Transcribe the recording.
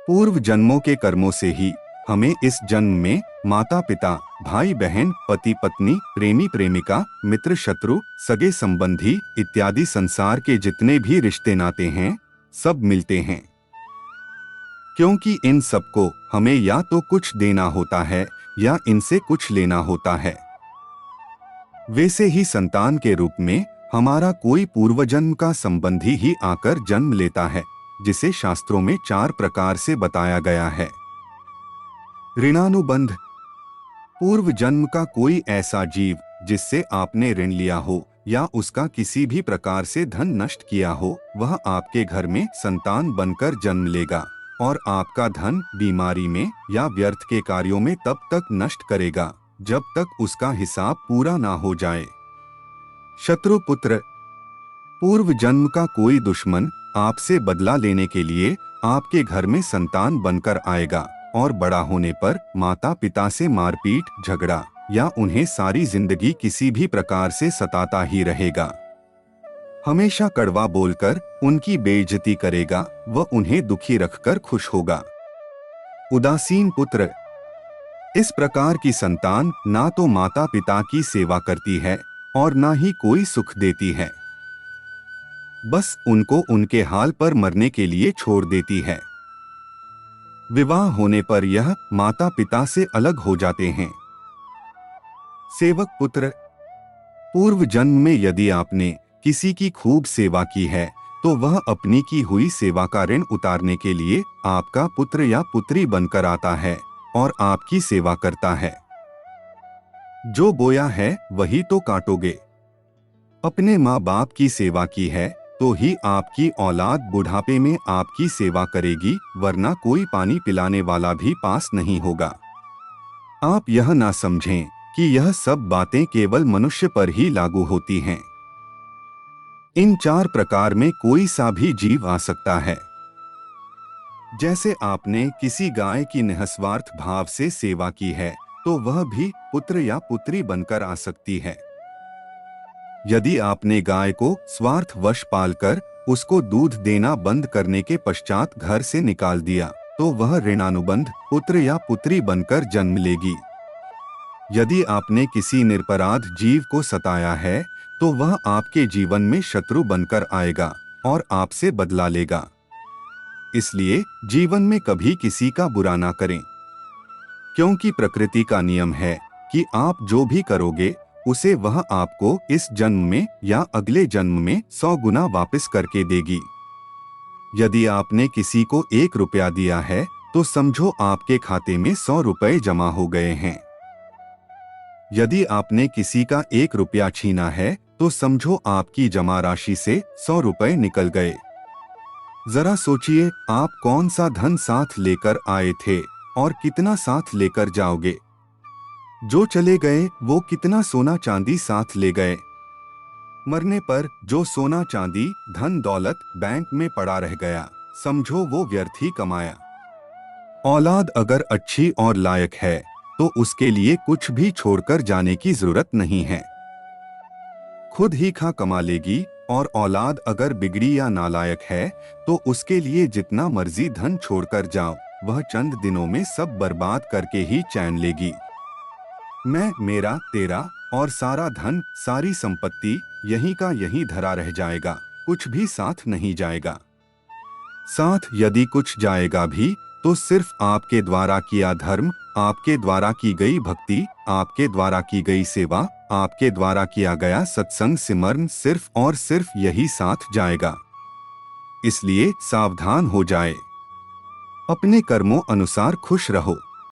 पूर्व जन्मों के कर्मों से ही हमें इस जन्म में माता पिता, भाई बहन, पति पत्नी, प्रेमी प्रेमिका, मित्र शत्रु, सगे संबंधी इत्यादि संसार के जितने भी रिश्ते नाते हैं सब मिलते हैं। क्योंकि इन सबको हमें या तो कुछ देना होता है या इनसे कुछ लेना होता है। वैसे ही संतान के रूप में हमारा कोई पूर्वजन्म का संबंधी ही आकर जन्म लेता है, जिसे शास्त्रों में 4 प्रकार से बताया गया है। ऋणानुबंध, पूर्व जन्म का कोई ऐसा जीव जिससे आपने ऋण लिया हो या उसका किसी भी प्रकार से धन नष्ट किया हो, वह आपके घर में संतान बनकर जन्म लेगा और आपका धन बीमारी में या व्यर्थ के कार्यों में तब तक नष्ट करेगा जब तक उसका हिसाब पूरा ना हो जाए। शत्रुपुत्र, पूर्व जन्म का कोई दुश्मन आपसे बदला लेने के लिए आपके घर में संतान बनकर आएगा और बड़ा होने पर माता पिता से मारपीट, झगड़ा या उन्हें सारी जिंदगी किसी भी प्रकार से सताता ही रहेगा। हमेशा कड़वा बोलकर उनकी बेइज्जती करेगा व उन्हें दुखी रखकर खुश होगा। उदासीन पुत्र, इस प्रकार की संतान ना तो माता पिता की सेवा करती है और ना ही कोई सुख देती है, बस उनको उनके हाल पर मरने के लिए छोड़ देती है। विवाह होने पर यह माता पिता से अलग हो जाते हैं। सेवक पुत्र, पूर्व जन्म में यदि आपने किसी की खूब सेवा की है तो वह अपनी की हुई सेवा का ऋण उतारने के लिए आपका पुत्र या पुत्री बनकर आता है और आपकी सेवा करता है। जो बोया है वही तो काटोगे। अपने माँ बाप की सेवा की है तो ही आपकी औलाद बुढ़ापे में आपकी सेवा करेगी, वरना कोई पानी पिलाने वाला भी पास नहीं होगा। आप यह ना समझें कि यह सब बातें केवल मनुष्य पर ही लागू होती हैं। इन 4 प्रकार में कोई सा भी जीव आ सकता है। जैसे आपने किसी गाय की निस्वार्थ भाव से सेवा की है तो वह भी पुत्र या पुत्री बनकर आ सकती है। यदि आपने गाय को स्वार्थवश पालकर उसको दूध देना बंद करने के पश्चात घर से निकाल दिया तो वह ऋणानुबंध पुत्र या पुत्री बनकर जन्म लेगी। यदि आपने किसी निरपराध जीव को सताया है तो वह आपके जीवन में शत्रु बनकर आएगा और आपसे बदला लेगा। इसलिए जीवन में कभी किसी का बुरा ना करें, क्योंकि प्रकृति का नियम है कि आप जो भी करोगे उसे वह आपको इस जन्म में या अगले जन्म में 100 गुना वापस करके देगी। यदि आपने किसी को 1 रुपया दिया है तो समझो आपके खाते में 100 रुपए जमा हो गए हैं। यदि आपने किसी का 1 रुपया छीना है तो समझो आपकी जमा राशि से 100 रुपए निकल गए। जरा सोचिए, आप कौन सा धन साथ लेकर आए थे और कितना साथ लेकर जाओगे। जो चले गए वो कितना सोना चांदी साथ ले गए। मरने पर जो सोना चांदी धन दौलत बैंक में पड़ा रह गया, समझो वो व्यर्थ ही कमाया। औलाद अगर अच्छी और लायक है तो उसके लिए कुछ भी छोड़कर जाने की जरूरत नहीं है, खुद ही खा कमा लेगी। और औलाद अगर बिगड़ी या नालायक है तो उसके लिए जितना मर्जी धन छोड़कर जाओ, वह चंद दिनों में सब बर्बाद करके ही चैन लेगी। मैं, मेरा, तेरा और सारा धन, सारी संपत्ति यहीं का यहीं धरा रह जाएगा, कुछ भी साथ नहीं जाएगा। साथ यदि कुछ जाएगा भी तो सिर्फ आपके द्वारा किया धर्म, आपके द्वारा की गई भक्ति, आपके द्वारा की गई सेवा, आपके द्वारा किया गया सत्संग सिमरन, सिर्फ और सिर्फ यही साथ जाएगा। इसलिए सावधान हो जाए, अपने कर्मों अनुसार खुश रहो।